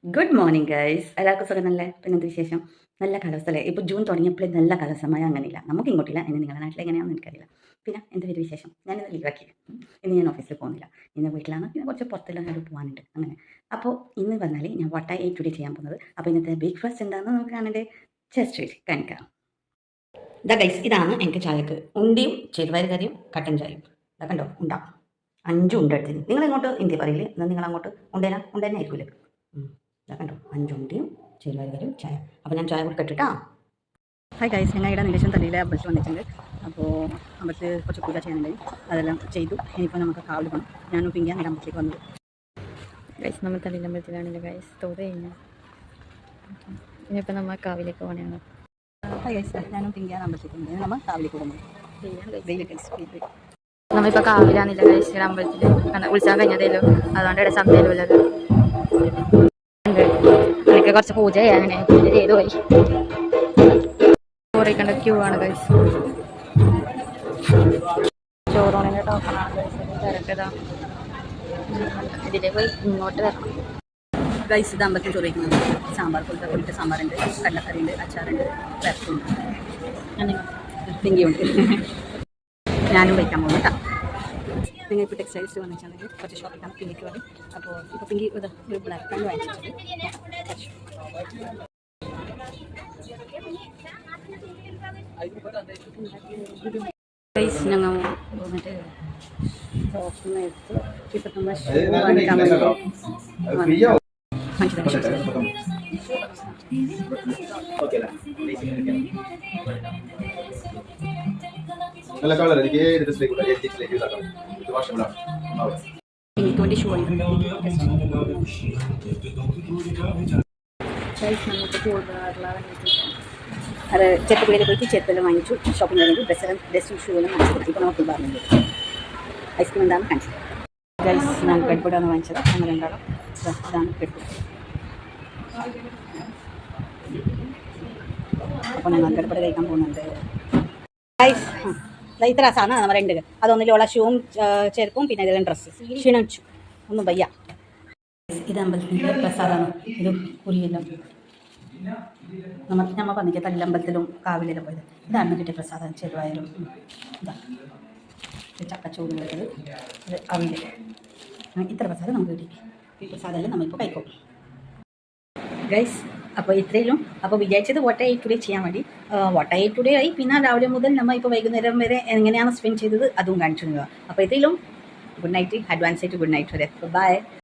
Good morning guys. എല്ലാവർക്കും സുഖമല്ലേ? പിന്നെ എന്ത് വിശേഷം? നല്ല കാലാവസ്ഥ ഇപ്പോൾ ജൂൺ തുടങ്ങിയപ്പോഴേ നല്ല കാലാവസ്ഥ, മഴ അങ്ങനെയില്ല. നമുക്ക് ഇങ്ങോട്ടില്ല. ഇനി നിങ്ങളുടെ നാട്ടിൽ എങ്ങനെയാണെന്ന് എനിക്കറിയില്ല. പിന്നെ എന്ത് വലിയ വിശേഷം? ഞാനിന്ന് ലീവാക്കി. ഇന്ന് ഞാൻ ഓഫീസിൽ പോകുന്നില്ല. ഇന്ന് വീട്ടിലാണ്. പിന്നെ കുറച്ച് പുറത്തെല്ലാം കണ്ടു പോകാനുണ്ട് അങ്ങനെ. അപ്പോൾ ഇന്ന് പറഞ്ഞാൽ ഞാൻ വാട്ട് ഐ ടുഡേ ചെയ്യാൻ പോകുന്നത്. അപ്പോൾ ഇന്നത്തെ ബ്രേക്ക്ഫാസ്റ്റ് എന്താണെന്ന് നമുക്ക് കാണേണ്ടത് ജസ്റ്റ് വെച്ച് കാണിക്കാം. ഇതാ ഗൈസ്, ഇതാണ് എനിക്ക് ചായക്ക് ഉണ്ടിയും ചെറുപയർ കറിയും കട്ടൻ ചായയും. ഇതാ കണ്ടോ, ഉണ്ടാവും 5 ഉണ്ട എടുത്തിന്. നിങ്ങൾ ഇങ്ങോട്ട് ഹിന്ദി പറയില്ലേ? എന്നാൽ നിങ്ങൾ അങ്ങോട്ട് ഉണ്ടേനാ ഉണ്ടന്നെ ആയിരിക്കുമല്ലേ? ഇതാ കണ്ടോ, 5 ഉണ്ടിയും ചെറുപയർ കറിയും ചായ. അപ്പോൾ ഞാൻ ചായ കൊടുക്കട്ടിട്ടാ. ഹായ് ഗൈസ്, ഞങ്ങൾ ഇവിടെ നിലശം തലയിലെ അമ്പലത്തിൽ വന്നിട്ടുണ്ട്. അപ്പോൾ അമ്പലത്തിൽ കുറച്ച് പൂജ ചെയ്യാനുണ്ടായി, അതെല്ലാം ചെയ്തു. ഇനിയിപ്പോൾ നമുക്ക് കാവിൽ പോകണം. ഞാനും പിങ്കിയാണ് നേരെ അമ്പലത്തിലേക്ക് വന്നത്. ഗൈസ്, നമ്മൾ തലയിലമ്പലത്തിലാണല്ലോ ഗൈസ്, തോത് കഴിഞ്ഞു. ഇനിയിപ്പോൾ നമ്മൾ കാവിലേക്ക് പോകണമാണ്. ഹായ് ഗൈസ്, ഞാനും പിങ്കിയാണ് അമ്പലത്തിലേക്ക് വന്നത്. നമ്മൾ കാവിലേക്ക് പോകുന്നത്. നമ്മളിപ്പോൾ കാവിലാന്നില്ല ഗൈസ്, ഇവിടെ അമ്പലത്തിൽ ഉത്സവം കഴിഞ്ഞതല്ലോ, അതുകൊണ്ട് ഇവിടെ സന്ധ്യയിലും ഉള്ളത്. എനിക്ക് കുറച്ച് പൂജ ചെയ്യാൻ അങ്ങനെ പൂജ ചെയ്തു പോയി. ചോറിക്കേണ്ട ക്യൂ ആണ് ഗൈസ്. ചോറോണിൻ്റെ ടോക്കണാണ് ഗൈസ്. തിരക്കതാ, ഇതിലേ പോയി ഇങ്ങോട്ട് വരണം. ഗൈസ്, ഇത് അമ്പലത്തിൽ ചോറ് വയ്ക്കുന്നത് സാമ്പാർ പോലത്തെ പൊളിച്ച സാമ്പാറുണ്ട്, കടലക്കറിയുണ്ട്, അച്ചാറുണ്ട്, രസമുണ്ട്, പിങ്കിയുണ്ട്. ഞാനും വയ്ക്കാൻ പോകുന്നു കേട്ടോ. നിങ്ങൾ ഇപ്പോൾ ടെക്സ്റ്റൈൽസ് വന്നിട്ടുണ്ടെങ്കിൽ കുറച്ച് ഷോപ്പിംഗ് പിങ്കിക്ക് വേണ്ടി. അപ്പോൾ ഇപ്പോൾ പിങ്കി ഇത് ഒരു ബ്ലാക്ക് പാൻറ് വാങ്ങിച്ചിട്ടുണ്ട്. ഗൈസ്, ഞങ്ങൾ വന്നിട്ട് ഷോപ്പിൽ എടുത്ത് ഇപ്പം നമ്മൾ ഷൂ വാങ്ങിക്കാൻ വേണ്ടി നല്ല കളർ എനിക്ക് എഡിറ്റിലേക്ക് ഇതാക്കാം. ഇത് വാഷബിളാണ്. എനിക്ക് വേണ്ടി ഷൂ വാങ്ങിക്കണം. അത് ചെറുപ്പുള്ളിൽ പോയിട്ട് ചെറുപ്പെല്ലാം വാങ്ങിച്ചു. ഷോപ്പിംഗ് കഴിഞ്ഞു. ഡ്രസ്സും ഷൂ എല്ലാം വാങ്ങിച്ചത്. ഇപ്പോൾ നമുക്ക് പറഞ്ഞത് ഐസ്ക്രീം എന്താണ് കാണിച്ചത്. ഗൈസ്, ഞാൻ പെൺപൊടിയാണ് വാങ്ങിച്ചത്. അങ്ങനെ രണ്ടാളും ഇതാണ് പെൺപൊടി. അപ്പോൾ ഞങ്ങൾ പെൺപൊടി കഴിക്കാൻ പോകുന്നുണ്ട്. ഗൈസ്, ഇത്ര രസമാണ് നമ്മൾ രണ്ട്. അതൊന്നിലുള്ള ഷൂവും ചെരുപ്പും പിന്നെ ഇതെല്ലാം ഡ്രസ്സ് ക്ഷീണിച്ചു ഒന്നും വയ്യ. ഇത് അമ്പലത്തിൻ്റെ പ്രസാദമാണ്. ഇത് കുരിയെല്ലാം നമ്മൾ പറഞ്ഞിട്ട് തല്ലമ്പലത്തിലും കാവിലെല്ലാം പോയത്. ഇതാണ് കിട്ടിയ പ്രസാദം. ചെറുവായാലും ഇതാ ചക്കച്ചോറ് കൊടുത്തത്, ഇത് അവിൽ. ഇത്ര പ്രസാദം നമുക്ക് കിട്ടി. ഈ പ്രസാദമെല്ലാം നമ്മളിപ്പോൾ കഴിക്കും ഗൈസ്. അപ്പോൾ ഇത്രയും. അപ്പോൾ വിചാരിച്ചത് വാട്ട് ഐ ടുഡേ ചെയ്യാൻ വേണ്ടി വാട്ട് ഐ ടുഡേ ആയി. പിന്നെ രാവിലെ മുതൽ നമ്മൾ ഇപ്പോൾ വൈകുന്നേരം വരെ എങ്ങനെയാണ് സ്പെൻഡ് ചെയ്തത് അതും കാണിച്ചു തരിക. അപ്പോൾ ഇത്രയും. ഗുഡ് നൈറ്റ്, അഡ്വാൻസ് ആയിട്ട് ഗുഡ് നൈറ്റ് വരെ. ബൈ.